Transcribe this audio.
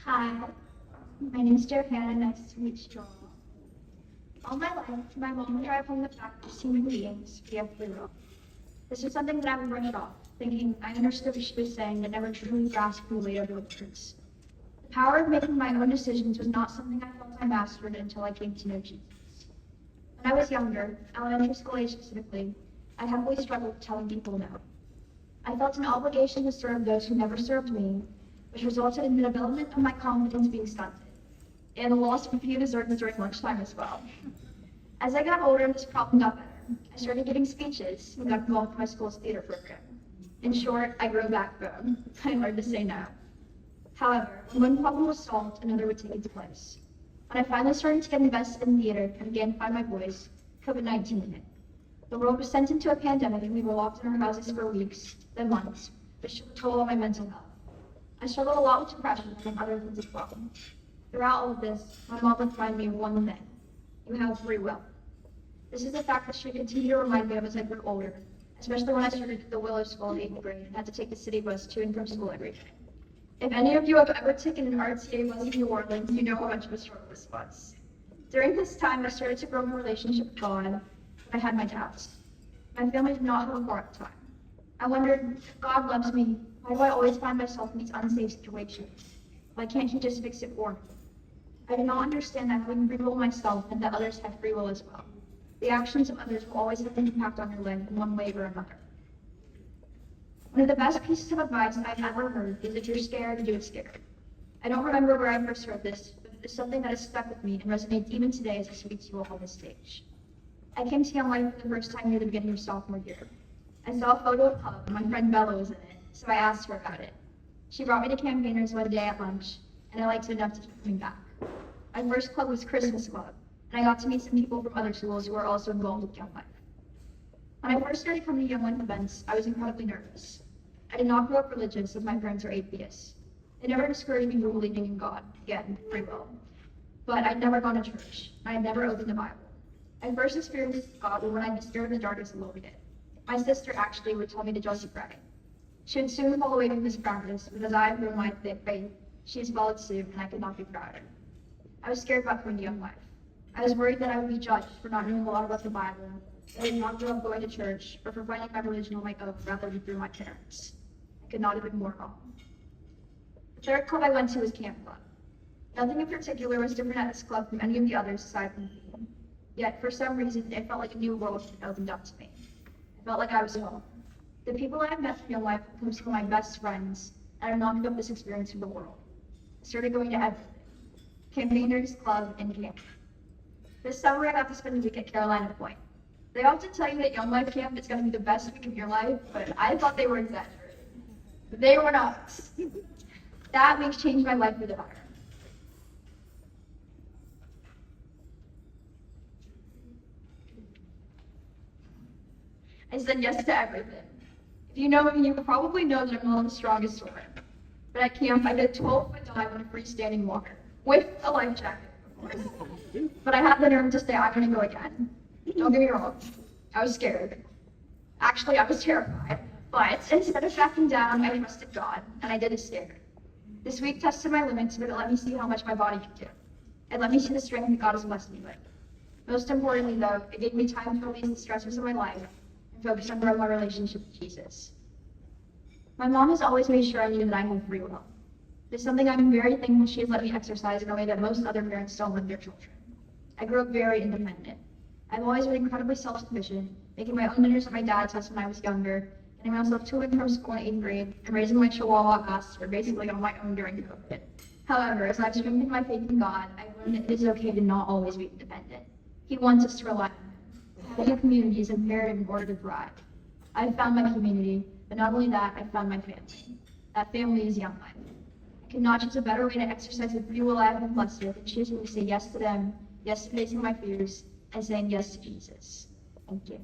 Hi, my name is Johannah. Nice to meet you all. All my life, my mom would drive home the fact that human beings we have free will. This was something that I would brush off, thinking I understood what she was saying, but never truly grasped the weight of the words. The power of making my own decisions was not something I felt I mastered until I came to know Jesus. When I was younger, elementary school age specifically, I heavily struggled with telling people no. I felt an obligation to serve those who never served me, which resulted in the development of my confidence being stunted, and the loss of a few desserts during lunchtime as well. As I got older, this problem got better. I started giving speeches and got involved in my school's theater program. In short, I grew a backbone. I learned to say no. However, when one problem was solved, another would take its place. When I finally started to get invested in theater and began to find my voice, COVID-19 hit. The world was sent into a pandemic and we were locked in our houses for weeks, then months, which took a toll on my mental health. I struggled a lot with depression and other things as well. Throughout all of this, my mom would remind me of one thing: you have free will. This is a fact that she would continue to remind me of as I grew older, especially when I started the Willow School in 8th grade and had to take the city bus to and from school every day. If any of you have ever taken an RTA bus in New Orleans, you know how much of a struggle this was. During this time, I started to grow my relationship with God, but I had my doubts. My family did not have a car at the time. I wondered, if God loves me, why do I always find myself in these unsafe situations? Why can't he just fix it for me? I did not understand that I can free will myself and that others have free will as well. The actions of others will always have an impact on your life in one way or another. One of the best pieces of advice I've ever heard is if you're scared, do it scared. I don't remember where I first heard this, but it's something that has stuck with me and resonates even today as I speak to you all on this stage. I came to Young Life for the first time near the beginning of sophomore year. I saw a photo of Hub and my friend Bella was in it, so I asked her about it. She brought me to campaigners one day at lunch, and I liked it enough to keep coming back. My first club was Christmas Club, and I got to meet some people from other schools who are also involved with Young Life. When I first started coming to Young Life events, I was incredibly nervous. I did not grow up religious, as my parents are atheists. It never discouraged me from believing in God, again, free will. But I'd never gone to church, and I had never opened the Bible. I first experienced God when I was scared in the darkness a little bit. My sister actually would tell me to just pray. She would soon fall away from this practice, but as I have grown my faith, she has followed suit, and I could not be prouder. I was scared about coming to Young Life. I was worried that I would be judged for not knowing a lot about the Bible, that I did not grow up going to church, or for finding my religion on my own rather than through my parents. I could not have been more wrong. The third club I went to was Camp Club. Nothing in particular was different at this club from any of the others aside from theme. Yet, for some reason, it felt like a new world had opened up to me. I felt like I was home. The people I have met through Young Life become some of my best friends, and I'm not giving up this experience for the world. I started going to everything: campaigners, club, and camp. This summer, I got to spend a week at Carolina Point. They often tell you that Young Life Camp is going to be the best week of your life, but I thought they were exaggerating. They were not. That week changed my life for the better. I said yes to everything. If you know me, you probably know that I'm not the strongest swimmer. But at camp, I did a 12-foot dive on a freestanding water, with a life jacket, of course. But I had the nerve to say, I'm gonna go again. Don't get me wrong, I was scared. Actually, I was terrified. But instead of backing down, I trusted God, and I did it scared. This week tested my limits, but it let me see how much my body could do. It let me see the strength that God has blessed me with. Most importantly, though, it gave me time to release the stressors of my life and focus on growing my relationship with Jesus. My mom has always made sure I knew that I had free will. It's something I'm very thankful she has let me exercise in a way that most other parents don't with their children. I grew up very independent. I've always been incredibly self-sufficient, making my own dinners at my dad's house when I was younger, getting myself to and from school in 8th grade, and raising my Chihuahua Aster basically on my own during COVID. However, as I've strengthened my faith in God, I've learned that it is okay to not always be independent. He wants us to rely on Him. Having a community is imperative in order to thrive. I've found my community, but not only that, I've found my family. That family is Young Life. I cannot choose a better way to exercise the free will I have been blessed with than choosing to say yes to them, yes to facing my fears, and saying yes to Jesus. Thank you.